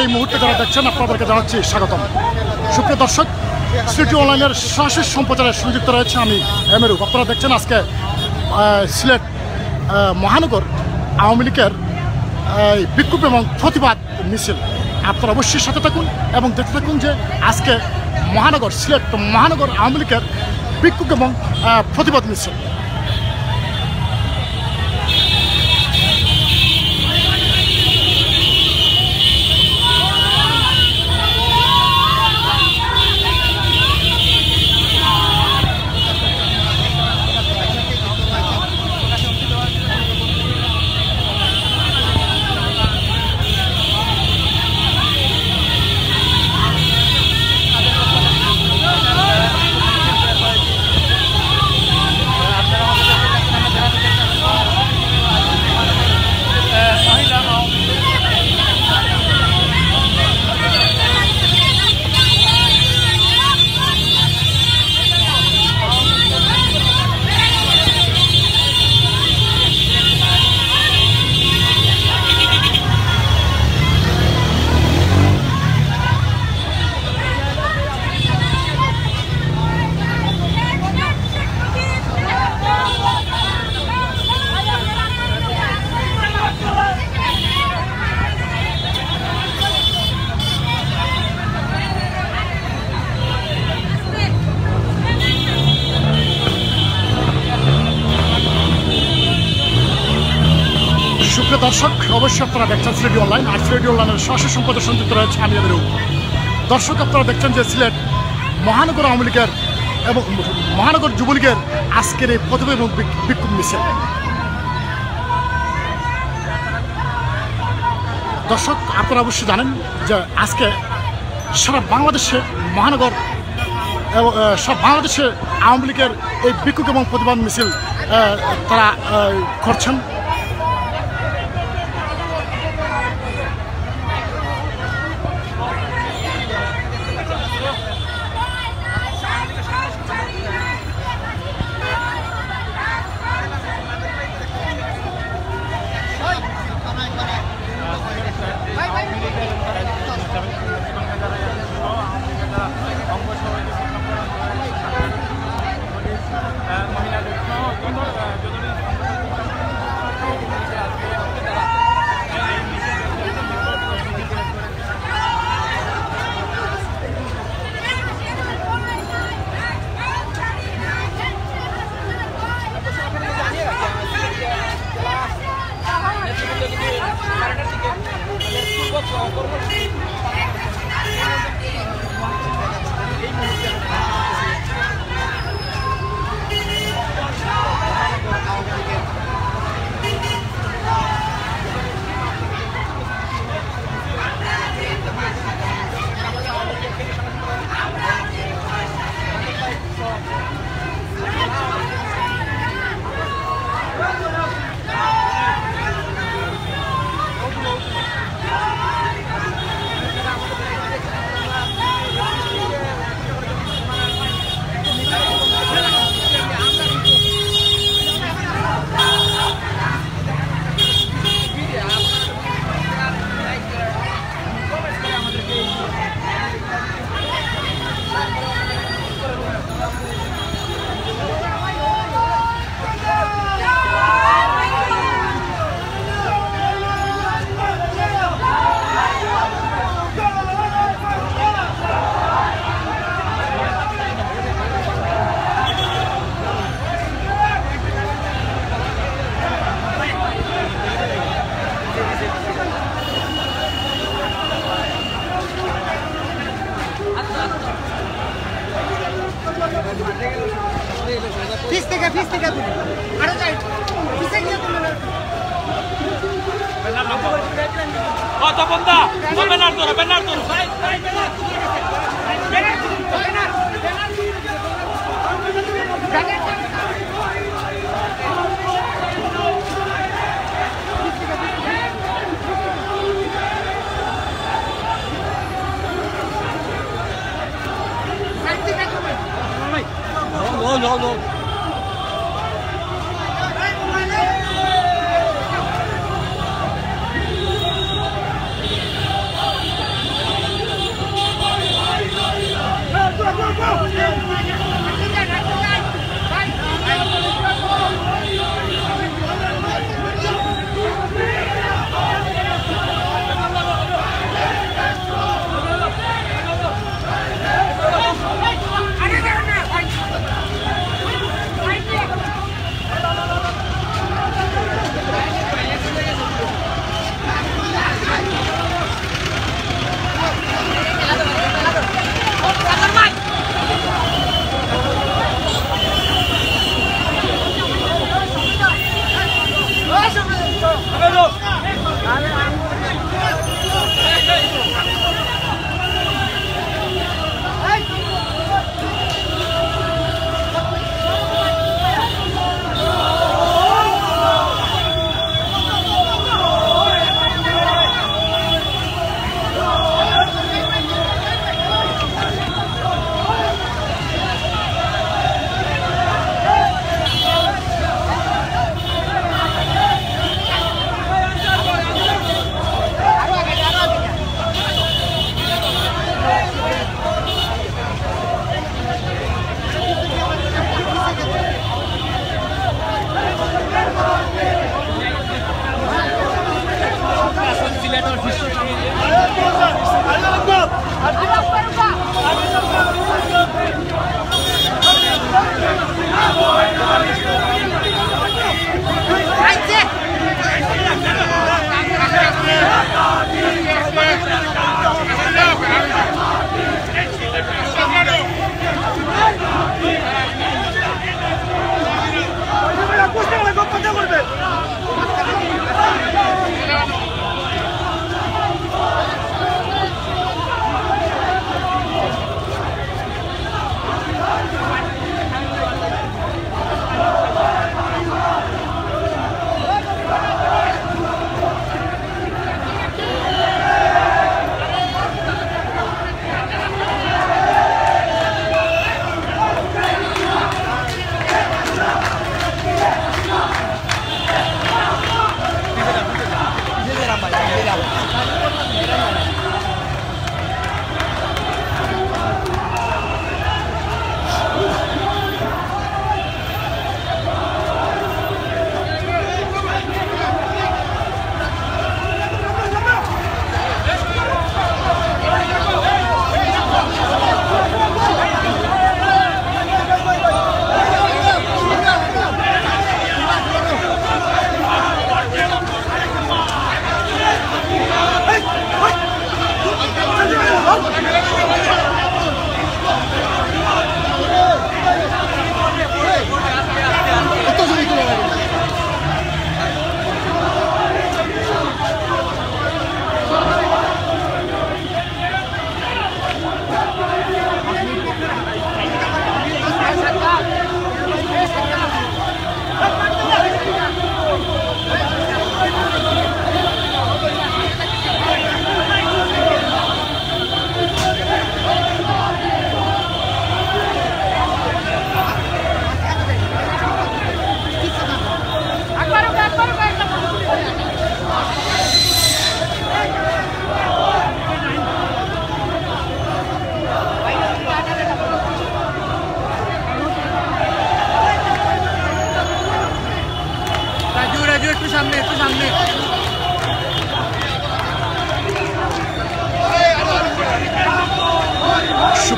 এই মুহূর্তে যারা দেখছেন আপনাদেরকে জানাচ্ছি স্বাগতম। সুপ্রিয় দর্শক, সিটি অনলাইনের সরাসরি সম্প্রচারে সংযুক্ত রয়েছে আমি এমেরু। আপনারা দেখছেন আজকে সিলেট মহানগর আওয়ামী লীগের বিক্ষোভ এবং প্রতিবাদ মিছিল। আপনারা অবশ্যই সাথে থাকুন এবং দেখতে থাকুন যে আজকে সিলেট মহানগর আওয়ামী লীগের বিক্ষোভ এবং প্রতিবাদ মিছিল। সুপ্রিয় দর্শক, অবশ্যই আপনারা দেখছেন সিলেট অনলাইন, আর সিলেট অনলাইনের সরাসরি সম্প্রচার সংযুক্ত রয়েছে আমি এমেরু। দর্শক, আপনারা দেখছেন যে সিলেট মহানগর আওয়ামী লীগের এবং মহানগর যুবলীগের আজকের এই প্রতিবাদ এবং বিক্ষোভ মিছিল। দর্শক, আপনারা অবশ্যই জানেন যে আজকে সারা বাংলাদেশে মহানগর এবং সব বাংলাদেশে আওয়ামী লীগের এই বিক্ষোভ এবং প্রতিবাদ মিছিল তারা করছেন। No.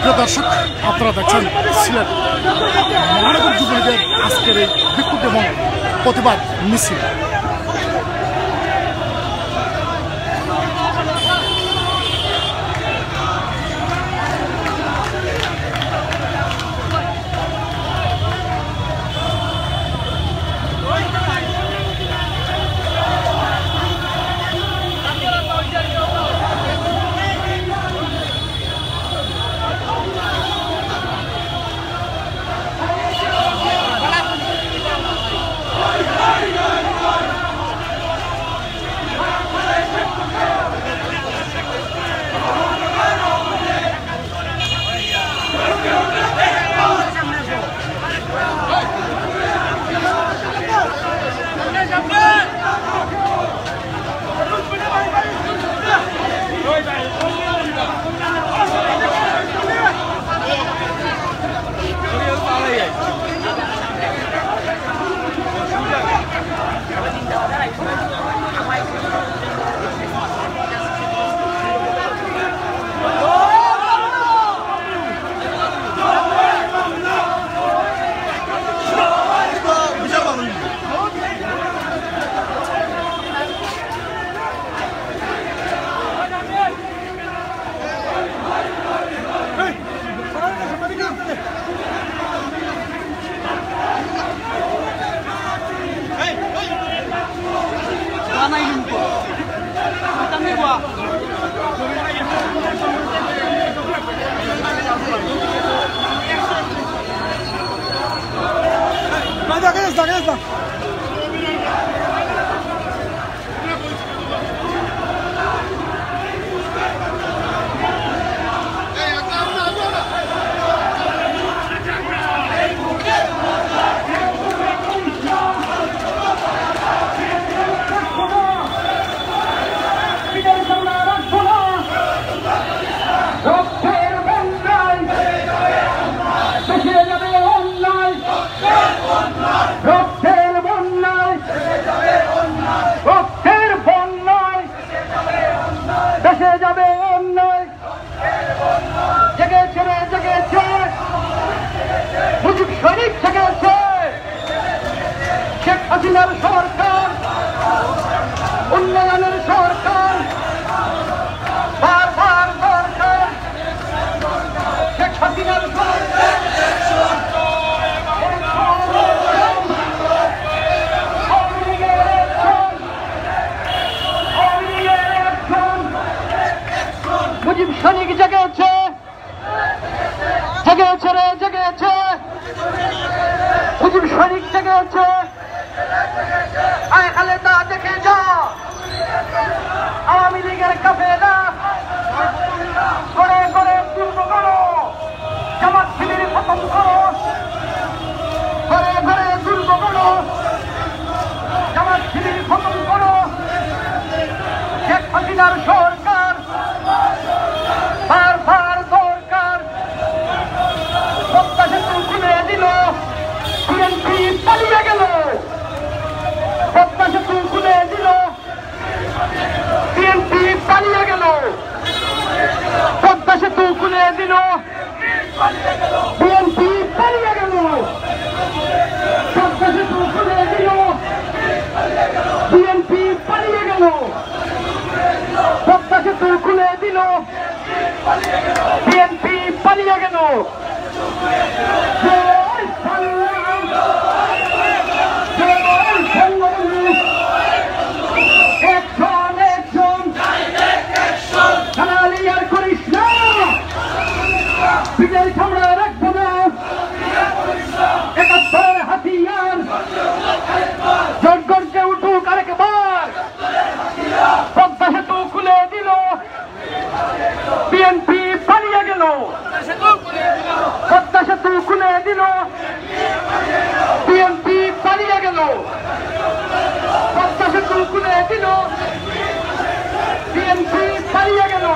সুপ্রিয় দর্শক, আপনারা দেখছেন সিলেট মহানগর যুবলীগের আজকের এই বিক্ষোভ এবং প্রতিবাদ মিছিল। সরকার উন্নয়নের সরকার বারবার সরকার শেখ হাসিনার মুজিব সৈনিক জেগেছে জেগেছে রে জেগেছে মুজিব সৈনিক জেগেছে আয় খালেদা দেখে যা আওয়ামী লীগের কাফেলা করে করে পূর্ণ করো জামাত শিবির খতম করো করে করে দুর্গ করো জামাত শিবির খতম করো শেখ হাসিনার সরকার বারবার দরকার পদ্মা সেতু খুলে দিল বিএনপি পালিয়ে গেল পদ্মা সেতু খুলে দিল বিএনপি পালিয়ে গেল পদ্মা সেতু খুলে দিল বিএনপি পালিয়ে গেল পদ্মা সেতু খুলে দিল বিএনপি পালিয়ে গেল পদ্মা সেতু খুলে দিল বিএনপি পালিয়ে গেল বিজয় ছাড়া রাখবো না একাত্তরের হাতিয়ার জোর গর্জে উঠুক আরেকবার পদ্মা সেতু খুলে দিল বিএনপি পালিয়ে গেল পদ্মা সেতু খুলে দিল বিএনপি পালিয়ে গেল পদ্মা সেতু খুলে দিল বিএনপি পালিয়ে গেল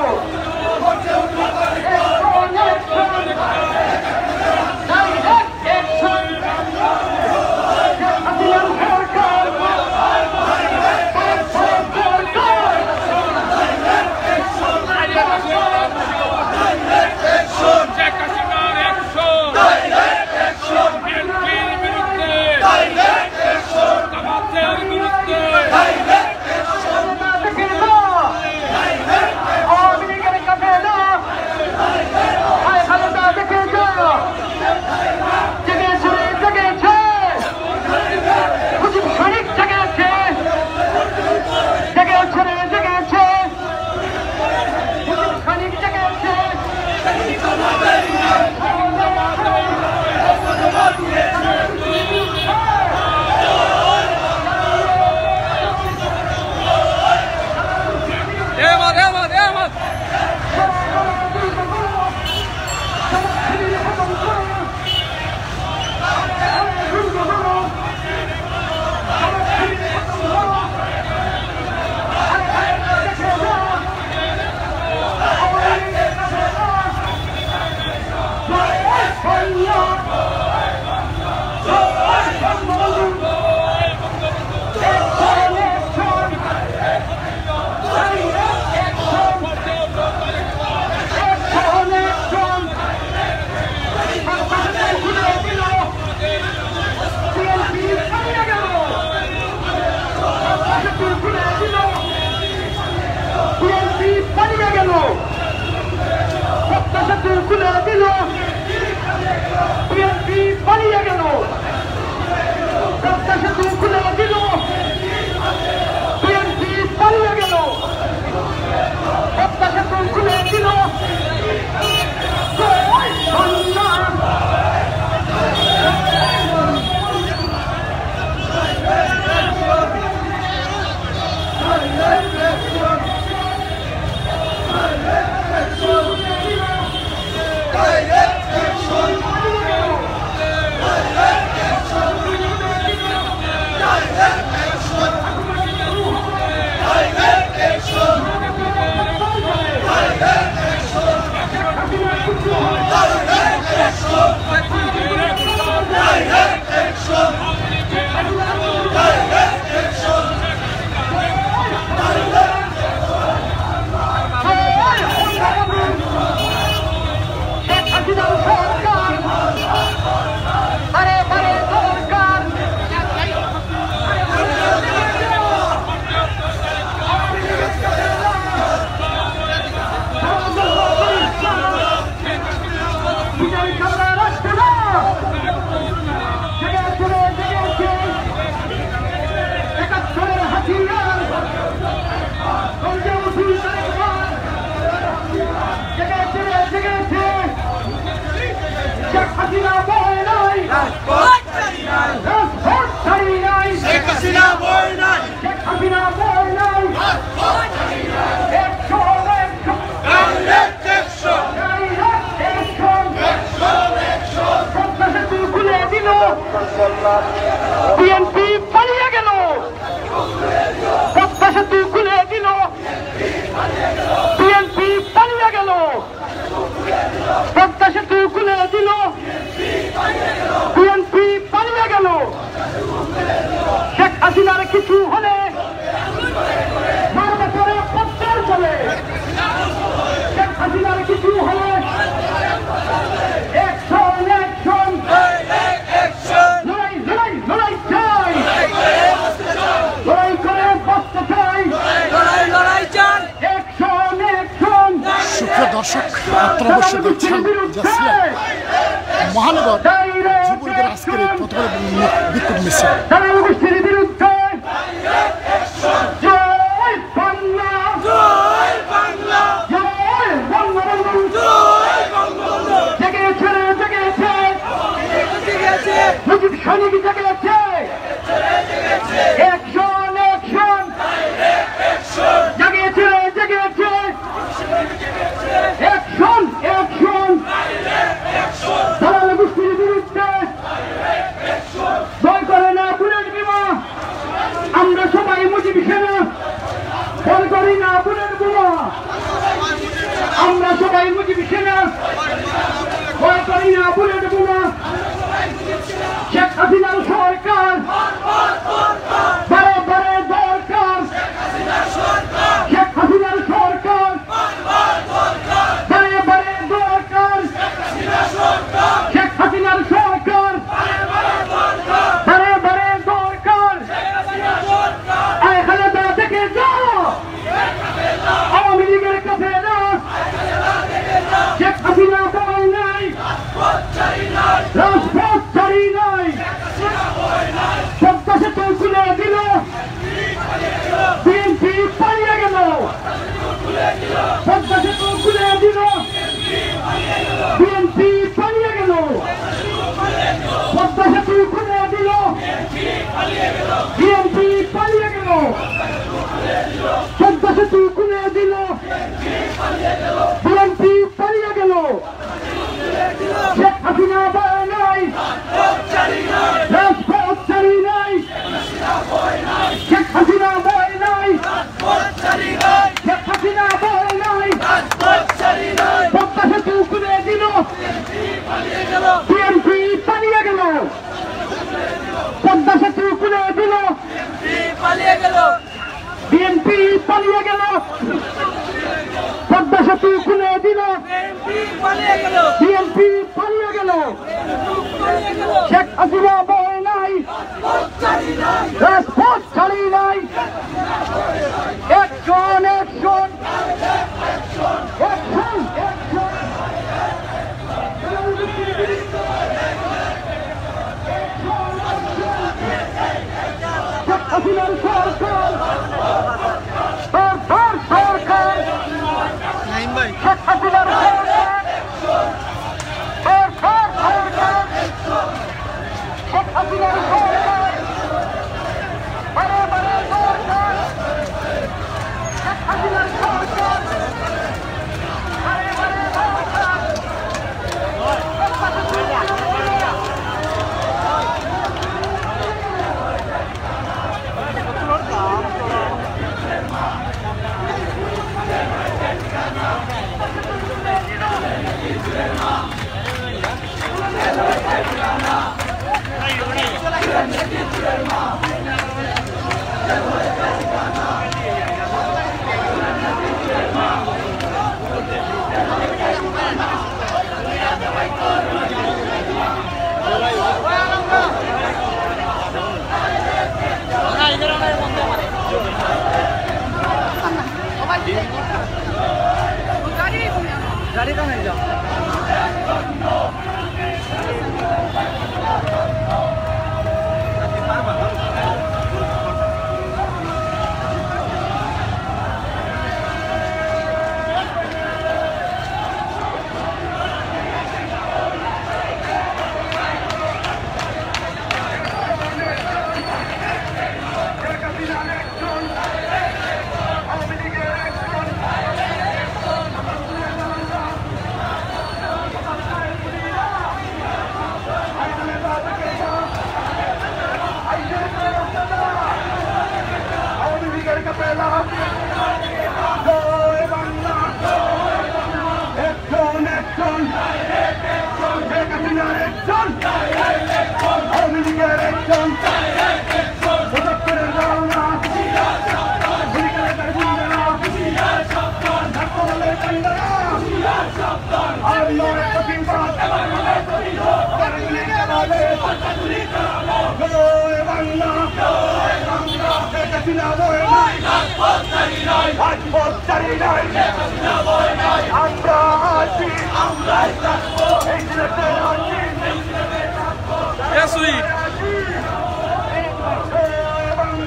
বিএনপি পালিয়ে গেল, পদ্মা সেতু খুলে দিল, বিএনপি পালিয়ে গেল, পদ্মা সেতু খুলে দিল, বিএনপি পালিয়ে গেল। শেখ হাসিনার কিছু হলে মারবে করে পদ্মার বলে, শেখ হাসিনার কিছু হলে অ্যাকশন অ্যাকশন লড়াই চাই, লড়াই করে বাঁচতে চাই, অ্যাকশন অ্যাকশন। সুপ্রিয় দর্শক, আপনারা অবশ্যই দেখছেন যে সিলেট মহানগর যুবলীগের আজকের এই প্রথম বিক্ষোভ মিছিল। গোষ্ঠীর বিরুদ্ধে জয় বাংলা, জয় বাংলা, জয় বঙ্গবন্ধু, জয় বঙ্গবন্ধু। জেগেছে জেগেছে মুজিব সৈনিক, জেগেছে অ্যাকশন অ্যাকশন, জেগেছে জেগেছে অ্যাকশন অ্যাকশন। দালাল গোষ্ঠীর বিরুদ্ধে ভয় করে না বুলেট বোমা, আমরা সবাই মুজিব সেনা, ভয় করি না বুলেট বোমা, আমরা সবাই মুজিব সেনা, ভয় করি না বুলেট বোমা। শেখ হাসিনার সরকার বারে বারে দরকার, শেখ হাসিনার সরকার বারে বারে দরকার, শেখ হাসিনার সরকার বারে বারে দরকার। আয় খালেদা থেকে যাও, আওয়ামী লীগের কাছে না, শেখ হাসিনা বল নাই, রাজপথ ছাড়ি নাই, পদ্মা সেতু খুলে দিল, বিএনপি পালিয়ে গেল, পদ্মা সেতু খুলে দিল, বিএনপি পালিয়ে গেল, পদ্মা সেতু খুলে দিল, বিএনপি পালিয়ে গেল, পদ্মা সেতু খুলে দিল, বিএনপি পালিয়ে গেল। শেখ হাসিনা ভয় নাই, রাজপথ ছাড়ি নাই, শেখ হাসিনা ভয় নাই, শেখ হাসিনা ভয় নাই, পদ্মা সেতু খুলে দিল, বিএনপি পালিয়ে গেল, পদ্মা সেতু খুলে দিল, বিএনপি পালিয়ে গেল, পদ্মা সেতু খুলে দিল, বিএনপি পালিয়ে গেল। শেখ হাসিনা ভয় নাই, রাজপথ ছাড়ি নাই, action action action action. Sheikh হাসিনার সরকার, সরকার শেখ হাসিনার শেখ হাসিনার গাড়ি কানে যাও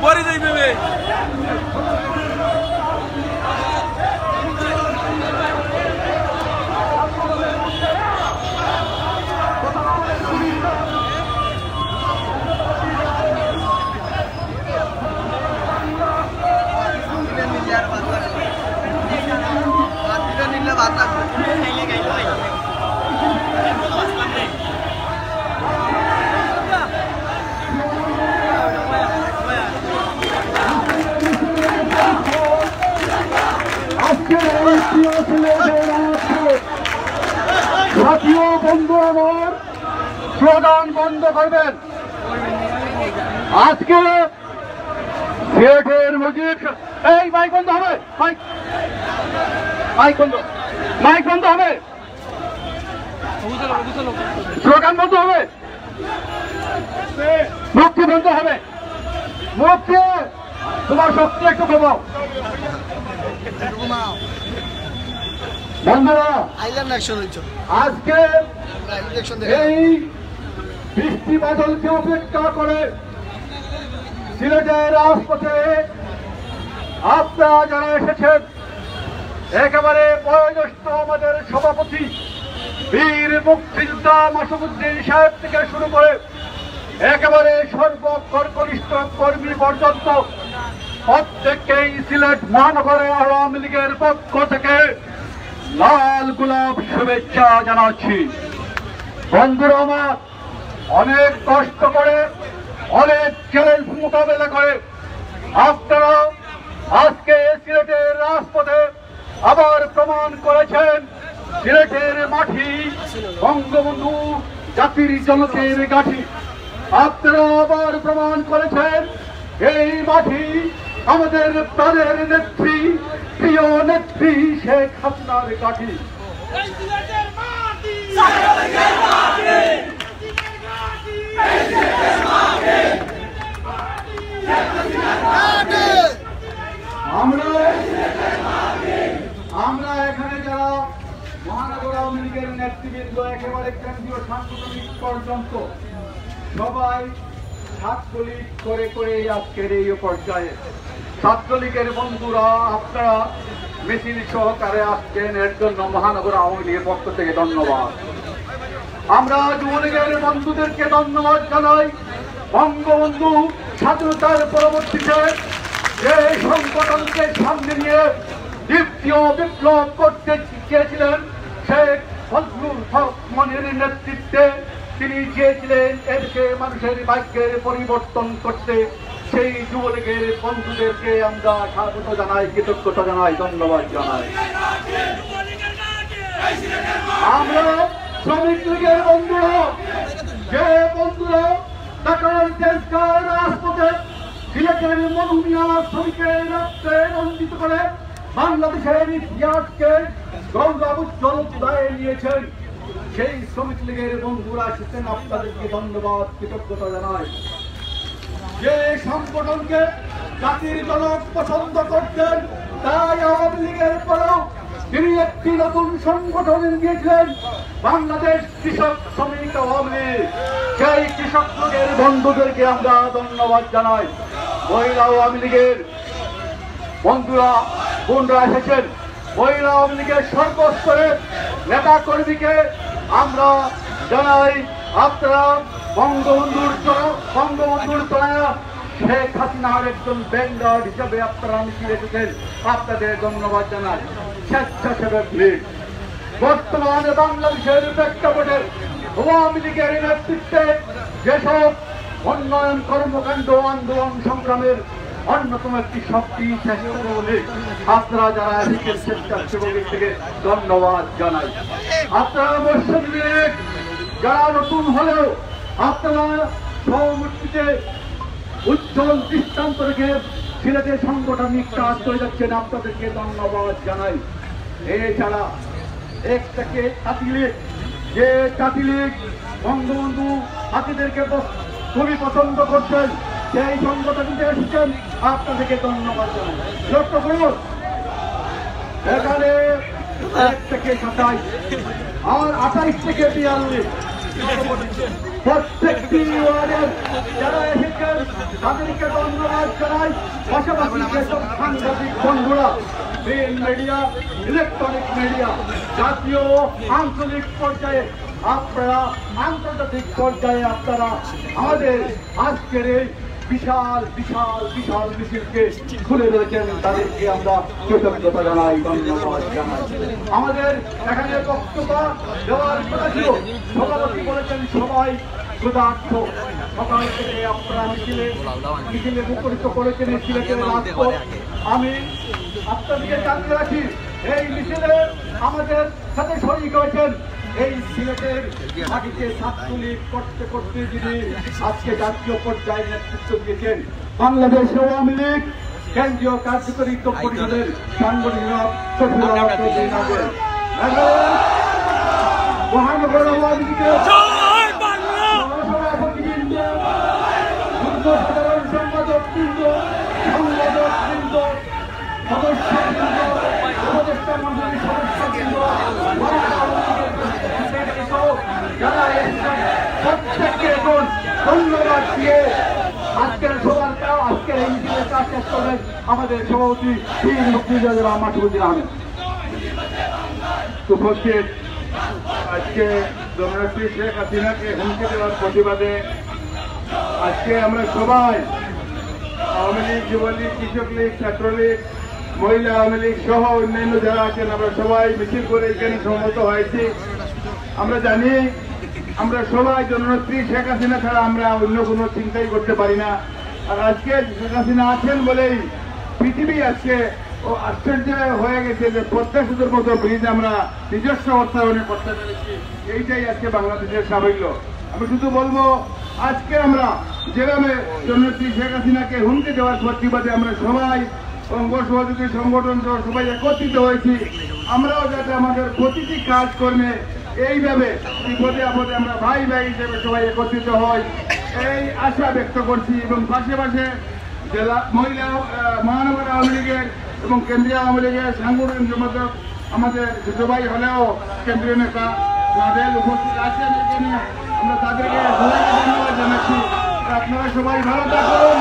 Bora daí, bebê! জাতীয় বন্ধু আমার স্লোগান বন্ধ করবেন। আজকে সিলেটের মুজিব এই মাইক বন্ধ হবে, মাইক বন্ধ হবে, স্লোগান বন্ধ হবে, মুক্তি বন্ধ হবে, মুক্তি তোমার শক্তি একটু কমাও বন্ধুরা। আজকে এই বৃষ্টি বাদলকে উপেক্ষা করে সিলেটের রাজপথে আপনারা যারা এসেছেন, একেবারে বয়োজ্যেষ্ঠ আমাদের সভাপতি বীর মুক্তিযোদ্ধা মাসুদউদ্দিন সাহেব থেকে শুরু করে একেবারে সর্বকনিষ্ঠ কর্মী পর্যন্ত প্রত্যেককেই সিলেট মহানগরে আওয়ামী লীগের পক্ষ থেকে লাল গোলাপ শুভেচ্ছা জানাচ্ছি। বন্ধুরা আমার, অনেক কষ্ট করে অনেক চ্যালেঞ্জ মোকাবেলা করে আপনারা আজকে সিলেটের রাজপথে আবার প্রমাণ করেছেন সিলেটের মাটি বঙ্গবন্ধু জাতির জনকের গাঠি। আপনারা আবার প্রমাণ করেছেন এই মাটি আমাদের প্রাণের নেত্রী, প্রিয় নেত্রী শেখ হাসিনার গাঠি। আমরা এখানে যারা মহানগর আওয়ামী লীগের নেতৃবৃন্দ একেবারে কেন্দ্রীয় সাংগঠনিক পর্যন্ত সবাই ছাত্রলীগ করে করে আজকের এই পর্যায়ে ছাত্রলীগের বন্ধুরা আপনারা মিছিল সহকারে আসছেন এর জন্য মহানগর আওয়ামী লীগের পক্ষ থেকে ধন্যবাদ। আমরা যুবলীগের বন্ধুদেরকে ধন্যবাদ জানাই। বঙ্গবন্ধু স্বাধীনতার পরবর্তীতে যে সংগঠনকে সামনে নিয়ে দ্বিতীয় বিপ্লব করতে চেয়েছিলেন শেখ ফজলুল হক মনির নেতৃত্বে, তিনি চেয়েছিলেন এদেশে মানুষের ভাগ্যের পরিবর্তন করতে। সেই যুবলীগের বন্ধুদেরকে আমরা স্বাগত জানাই, কৃতজ্ঞতা জানাই, ধন্যবাদ জানাই। আমরা শ্রমিক লীগের বন্ধুরা, যে বন্ধুরা রাজপথে সিলেটের মধুমিয়া শ্রমিকের রক্তে রঞ্জিত করে বাংলাদেশের ইতিহাসকে গৌরব উজ্জ্বল উদায় নিয়েছেন, সেই শ্রমিক লীগের বন্ধুরা এসেছেন, আপনাদেরকে ধন্যবাদ, কৃতজ্ঞতা জানাই। যে সংগঠনকে জাতির জনক পছন্দ করতেন, তাই আওয়ামী লীগের পরেও তিনি একটি নতুন সংগঠন গিয়েছিলেন, বাংলাদেশ কৃষক শ্রমিক আওয়ামী লীগ। সেই কৃষক লীগের বন্ধুদেরকে আমরা ধন্যবাদ জানাই। মহিলা আওয়ামী লীগের বন্ধুরা বোনরা এসেছেন, মহিলা আওয়ামী লীগের সর্বস্তরের নেতা কর্মীকে আমরা জানাই, আপনারা বঙ্গবন্ধুর তলায় শেখ হাসিনার একজন ব্যাংগার্ড হিসাবে আপনারা মিছিল এসেছেন, আপনাদের ধন্যবাদ জানাই। স্বেচ্ছাসেবক লীগ বর্তমানে বাংলাদেশের প্রেক্ষাপটে আওয়ামী লীগের নেতৃত্বে যেসব উন্নয়ন কর্মকাণ্ড আন্দোলন সংগ্রামের অন্যতম একটি শক্তি স্বেচ্ছাসেবক লীগ, আপনারা যারা এসেছেন স্বেচ্ছাসেবক লীগ থেকে ধন্যবাদ জানাই। আপনারা মৎস্যজীবী লীগ যারা নতুন হলেও আপনারা সহমূর্তিতে উজ্জ্বল দৃষ্টান্ত রেখে সিলেটের সাংগঠনিক কাজ করে যাচ্ছেন, আপনাদেরকে ধন্যবাদ জানাই। এছাড়া একটাকে জাতি লীগ, যে জাতি লীগ বঙ্গবন্ধু হাতিদেরকে খুবই পছন্দ করছেন, সেই সংগঠনকে এসেছেন, আপনাদেরকে ধন্যবাদ জানাই। লক্ষ্য করুন, এখানে 1 থেকে 27 আর 28 থেকে 42 প্রত্যেকটি ওয়ার্ডের যারা এসেছেন তাদেরকে ধন্যবাদ জানাই। পাশাপাশি যেসব সাংবাদিক বন্ধুরা প্রিন্ট মিডিয়া, ইলেকট্রনিক মিডিয়া, জাতীয় আঞ্চলিক পর্যায়ে আপনারা আন্তর্জাতিক পর্যায়ে আপনারা আমাদের আজকের এই বিশাল বিশাল বিশাল মিছিলকে খুলে ধরেছেন, তাদেরকে আমরা কৃতজ্ঞতা জানাই, ধন্যবাদ জানাই। আমাদের এখানে বক্তব্য দেওয়ার কথা ছিল, সভাপতি বলেছেন সবাই ক্ষুধার্ত, সকাল থেকে আপনারা মিছিলে মুখরিত করেছেন সিলেটের রাজপথ। আমি আপনাদেরকে জানিয়ে রাখি, এই মিছিলে আমাদের সাথে শরীক হয়েছেন এই সিলেটের মাটিতে ছাত্রলীগ করতে করতে যিনি আজকে জাতীয় পর্যায়ে নেতৃত্ব দিয়েছেন, বাংলাদেশ আওয়ামী লীগ কেন্দ্রীয় কার্যকরী পরিষদের সাংগঠনিক মহানগর আওয়ামী লীগের সভাপতিবৃন্দ, সাধারণ সম্পাদকবৃন্দ, সংগঠকবৃন্দ, সদস্যবৃন্দ, উপদেষ্টা মন্ডলীর সদস্যবৃন্দ, যারা প্রত্যেককে এখন ধন্যবাদ দিয়ে আজকের সভাটা আজকের এই মিছিলের কাজ শেষ করবেন আমাদের সভাপতি বীর মুক্তিযোদ্ধা মাসুদুদ্দিন আহমেদ। উপস্থিত আজকে জননেত্রী শেখ হাসিনাকে হুমকি দেওয়ার প্রতিবাদে আজকে আমরা সবাই আওয়ামী লীগ, যুবলীগ, কৃষক লীগ, ছাত্রলীগ, মহিলা আওয়ামী লীগ সহ অন্যান্য যারা আছেন আমরা সবাই মিছিল করে এখানে সমবেত হয়েছি। আমরা জানি আমরা সবাই জননেত্রী শেখ হাসিনা ছাড়া আমরা অন্য কোনো চিন্তাই করতে পারি না। আর আজকে শেখ হাসিনা আছেন বলেই পৃথিবী আজকে আশ্চর্য হয়ে গেছে যে পদ্মা সেতুর মতো ব্রিজ আমরা নিজস্ব অর্থায়নে করতে পেরেছি, এইটাই আজকে বাংলাদেশের সাফল্য। আমি শুধু বলবো, আজকে আমরা যেভাবে জননেত্রী শেখ হাসিনাকে হুমকি দেওয়ার প্রতিবাদে আমরা সবাই অঙ্গ সহযোগী সংগঠন সহ সবাই একত্রিত হয়েছি, আমরাও যাতে আমাদের প্রতিটি কাজকর্মে এইভাবে বিপদে আপদে আমরা ভাই ভাই হিসেবে সবাই একত্রিত হই, এই আশা ব্যক্ত করছি। এবং পাশে জেলা মহিলা মহানগর আওয়ামী লীগের এবং কেন্দ্রীয় আওয়ামী লীগের সাংগঠনিক সম্পাদক আমাদের ছোট ভাই হলেও কেন্দ্রীয় নেতা তাদের উপস্থিত আছেন, এখানে আমরা তাদেরকে সবাইকে ধন্যবাদ জানাচ্ছি। আপনারা সবাই ভালো থাকুন,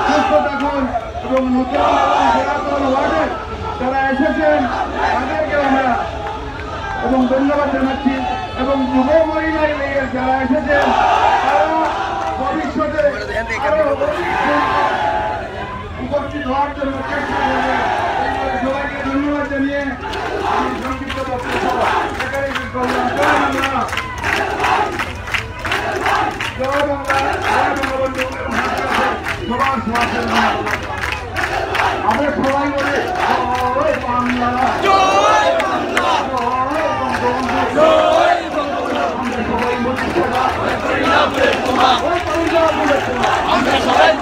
সুস্থ থাকুন এবং নতুন ওয়ার্ডে যারা এসেছেন তাদেরকে আমরা এবং ধন্যবাদ জানাচ্ছি এবং যুব মহিলা লীগের যারা এসেছেন তারা ভবিষ্যতে উপস্থিত হওয়ার জন্য চেষ্টা করবেন। সবাইকে ধন্যবাদ জানিয়ে আমি সংক্ষিপ্ত বক্তব্য এখানে শেষ করলাম। জয় বাংলা, জয় বঙ্গবন্ধু এবং সবার সমাজের আমরা সবাই বলে জয় বাংলা, জয় বাংলা, জয় বঙ্গবন্ধু, জয় বঙ্গবন্ধু। আমরা সবাই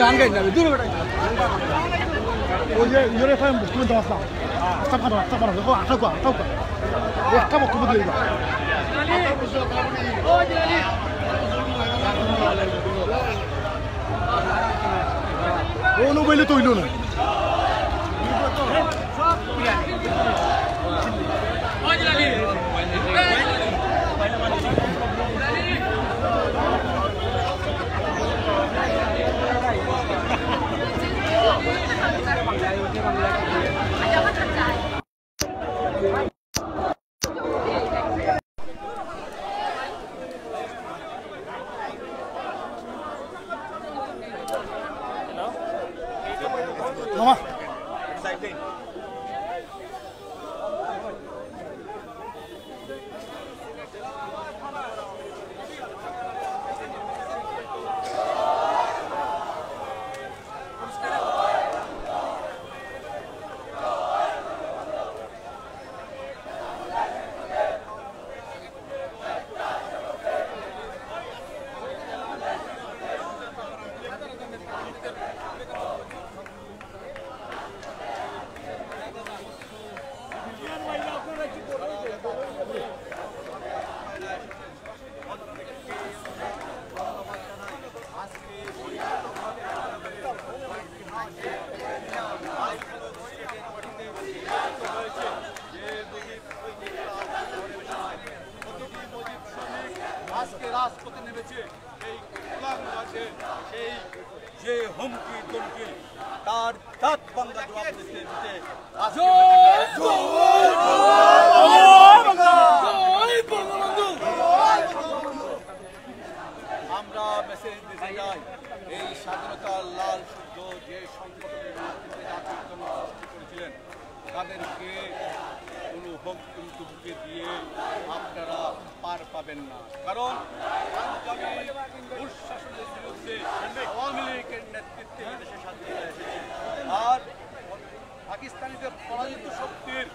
গান গাই না দূর ওই যে ইউরে ফাইম বক্তব্য দেওয়া রাস্তা পার দেখো আঠাও একটা বক্তব্য দিয়ে দিবা ও নোবেলে তৈল না মামা আজকে রাজপথে নেমেছে এই গোলাম মাঝে সেই যে হুমকি তুমকি তার দাঁত ভাঙা জবাব দিতে আমরা মেসেজ দিতে যাই এই স্বাধীনতার লাল সূর্য যে সংগঠনের নেতৃত্বে জাতির জন্য সৃষ্টি করেছিলেন গিয়ে আপনারা পার পাবেন না, কারণ দুঃশাসনের বিরুদ্ধে আওয়ামী লীগের নেতৃত্বে দেশে স্বাধীনতা এসেছে। আর পাকিস্তানিদের পরাজিত শক্তির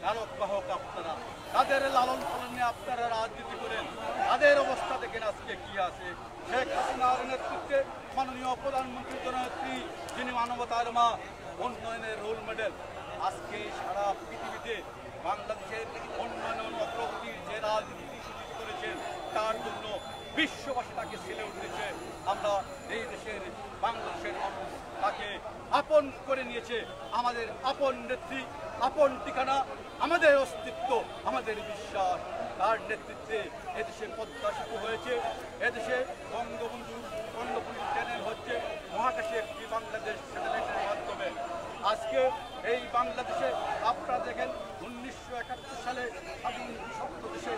চালক বাহক আপনারা, তাদের লালন পালনে আপনারা রাজনীতি করেন। তাদের অবস্থা দেখেন আজকে কি আছে। শেখ হাসিনার নেতৃত্বে মাননীয় প্রধানমন্ত্রী জননেত্রী, যিনি মানবতার মা, উন্নয়নের রোল মডেল, আজকে সারা পৃথিবীতে বাংলাদেশের উন্নয়ন অগ্রগতির যে রাজনীতি সূচিত করেছেন, তার জন্য বিশ্ববাসী তাকে ছেলে উঠেছে। আমরা এই দেশের বাংলাদেশের মানুষ তাকে আপন করে নিয়েছে। আমাদের আপন নেত্রী, আপন ঠিকানা, আমাদের অস্তিত্ব, আমাদের বিশ্বাস, তার নেতৃত্বে এদেশে পদ্মা সেতু হয়েছে, এদেশে বঙ্গবন্ধু চ্যানেল হচ্ছে, মহাকাশে একটি বাংলাদেশ স্যাটেলাইটের মাধ্যমে। আজকে এই বাংলাদেশে আপনারা দেখেন 1971 সালে স্বাধীন দেশে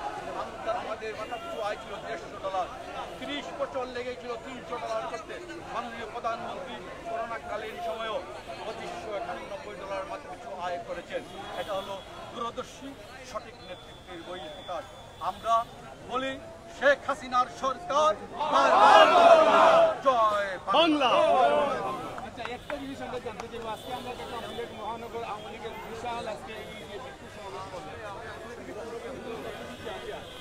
আমাদের মাথাপিছু আয় ছিল $150, 30 বছর লেগেছিল $300 করতে। মাননীয় প্রধানমন্ত্রী করোনাকালীন সময়েও $2591 মাথাপিছু আয় করেছেন। এটা হলো দূরদর্শী সঠিক নেতৃত্বের বহিঃপ্রকাশ। আমরা বলি শেখ হাসিনার সরকার জয় বাংলা। আচ্ছা, একটা জিনিস আমরা জানতে চাইব, আজকে আমরা দেখলাম সিলেট মহানগর আওয়ামী লীগের বিশাল আজকে এই যে বিক্ষোভ সমাবেশ করলেন।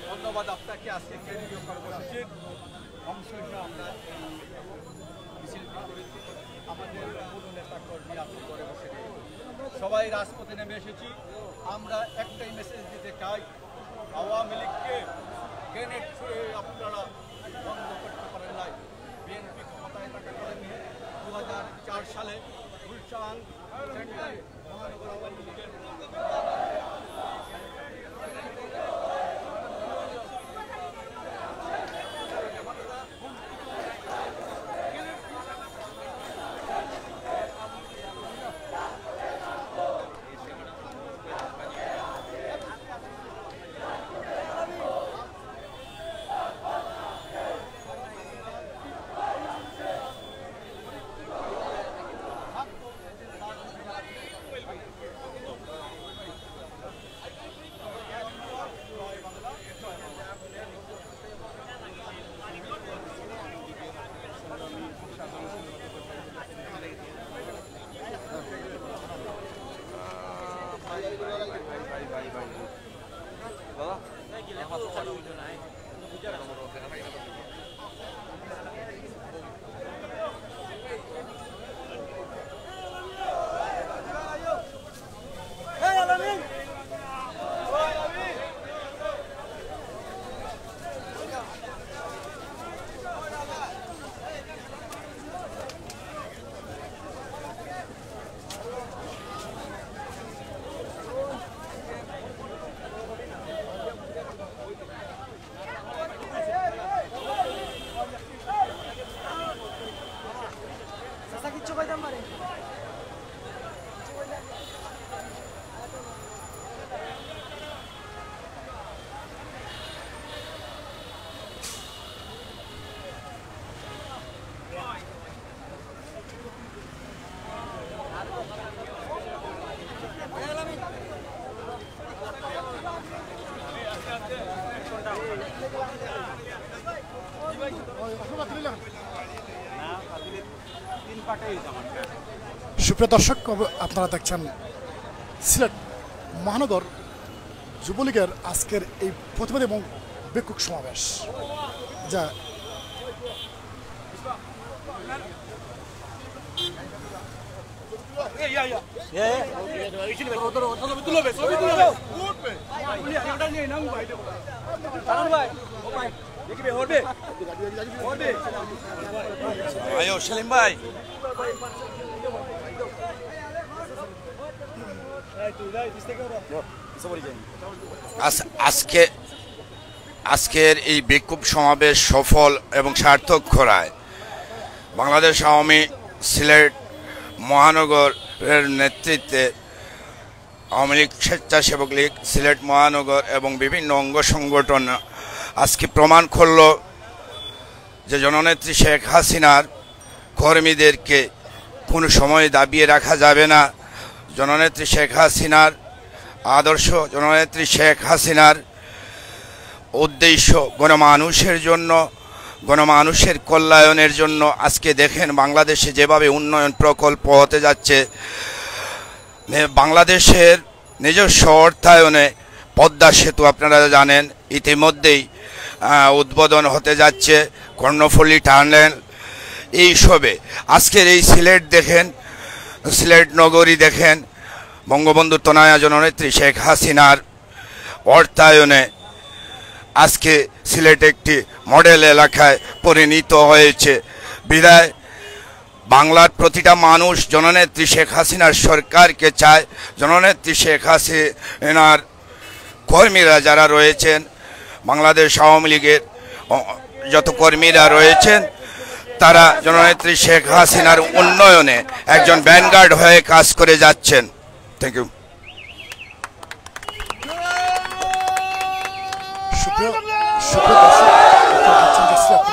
ধন্যবাদ আপনাকে। আজকে কেন্দ্রীয় কর্মসূচির অংশ হিসেবে আমরা এই মিছিলটি করেছি। আমাদের মূল নেতা কর্মী আপনি করে বসে সবাই রাজপথে নেমে এসেছি। আমরা একটাই মেসেজ দিতে চাই, আওয়ামী লীগকে গ্রেনেড ছুঁড়ে আপনারা বন্ধ করতে পারেন নাই। বিএনপি ক্ষমতায় থাকাকালীন 2004 সালে গুলশান সেন্টারে মহানগর আওয়ামী লীগের সুপ্রিয় দর্শক, আপনারা দেখছেন সিলেট মহানগর যুবলীগের আজকের এই প্রতিবাদ এবং বিক্ষোভ সমাবেশ, যা সেলিম ভাই, আজকের এই বিক্ষোভ সমাবেশ সফল এবং সার্থক করায় বাংলাদেশ আওয়ামী সিলেট মহানগরের নেতৃত্বে আওয়ামী লীগ, স্বেচ্ছাসেবক লীগ, সিলেট মহানগর এবং বিভিন্ন অঙ্গ সংগঠন আজকে প্রমাণ করল যে জননেত্রী শেখ হাসিনার কর্মীদেরকে কোনো সময় দাবিয়ে রাখা যাবে না। জননেত্রী শেখ হাসিনার আদর্শ জননেত্রী শেখ হাসিনার উদ্দেশ্য গণমানুষের জন্য, গণমানুষের কল্যাণের জন্য। আজকে দেখেন বাংলাদেশে যেভাবে উন্নয়ন প্রকল্প হতে যাচ্ছে, বাংলাদেশের নিজস্ব অর্থায়নে পদ্মা সেতু আপনারা জানেন ইতিমধ্যেই উদ্বোধন হতে যাচ্ছে, কর্ণফুলী টানেল, এইসবে আজকের এই সিলেট দেখেন, সিলেট নগরী দেখেন, বঙ্গবন্ধু তনয়া জননেত্রী শেখ হাসিনার অর্থায়নে আজকে সিলেট একটি মডেল এলাকায় পরিণত হয়েছে। বিদায় বাংলার প্রতিটা মানুষ জননেত্রী শেখ হাসিনার সরকারকে চায়। জননেত্রী শেখ হাসিনার কর্মীরা যারা রয়েছেন, বাংলাদেশ আওয়ামী লীগের যত কর্মীরা রয়েছেন, তারা জননেত্রী শেখ হাসিনার উন্নয়নে একজন ভ্যানগার্ড হয়ে কাজ করে যাচ্ছেন। Thank you.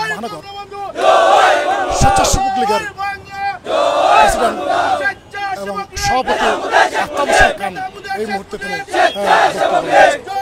মহানগর স্বেচ্ছাসেবক লীগের প্রেসিডেন্ট এবং সভাপতি আফতাব হোসেন খান এই মুহূর্তে তিনি বক্তব্য